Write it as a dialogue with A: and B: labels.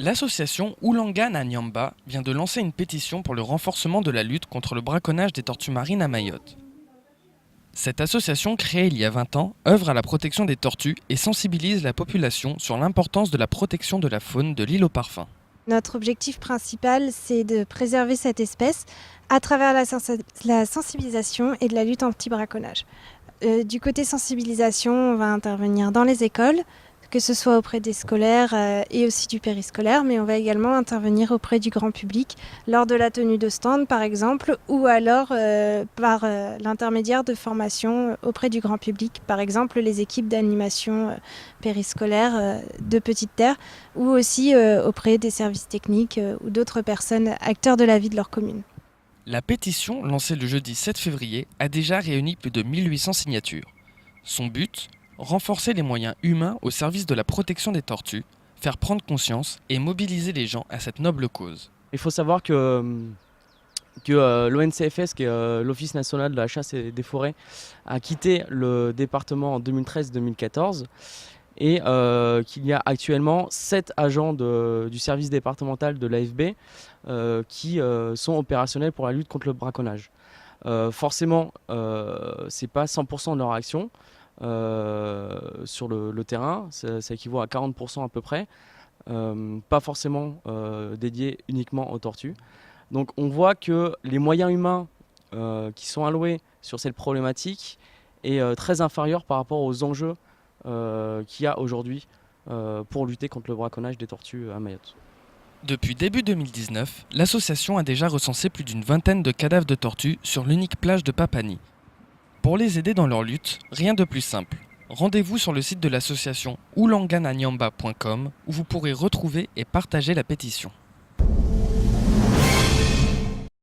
A: L'association Oulangana Nyamba vient de lancer une pétition pour le renforcement de la lutte contre le braconnage des tortues marines à Mayotte. Cette association, créée il y a 20 ans, œuvre à la protection des tortues et sensibilise la population sur l'importance de la protection de la faune de l'île aux parfums.
B: Notre objectif principal, c'est de préserver cette espèce à travers la sensibilisation et de la lutte anti-braconnage. Du côté sensibilisation, on va intervenir dans les écoles, que ce soit auprès des scolaires et aussi du périscolaire, mais on va également intervenir auprès du grand public lors de la tenue de stand par exemple, ou alors par l'intermédiaire de formations auprès du grand public, par exemple les équipes d'animation périscolaire de Petite Terre, ou aussi auprès des services techniques ou d'autres personnes acteurs de la vie de leur commune.
A: La pétition, lancée le jeudi 7 février, a déjà réuni plus de 1800 signatures. Son but, renforcer les moyens humains au service de la protection des tortues, faire prendre conscience et mobiliser les gens à cette noble cause.
C: Il faut savoir que l'ONCFS, qui est l'Office national de la chasse et des forêts, a quitté le département en 2013-2014 et qu'il y a actuellement 7 agents du service départemental de l'AFB qui sont opérationnels pour la lutte contre le braconnage. Forcément, ce n'est pas 100% de leur action. Sur le terrain, ça équivaut à 40% à peu près, pas forcément dédié uniquement aux tortues. Donc on voit que les moyens humains qui sont alloués sur cette problématique est très inférieur par rapport aux enjeux qu'il y a aujourd'hui pour lutter contre le braconnage des tortues à Mayotte.
A: Depuis début 2019, l'association a déjà recensé plus d'une vingtaine de cadavres de tortues sur l'unique plage de Papani. Pour les aider dans leur lutte, rien de plus simple. Rendez-vous sur le site de l'association oulangananyamba.com où vous pourrez retrouver et partager la pétition.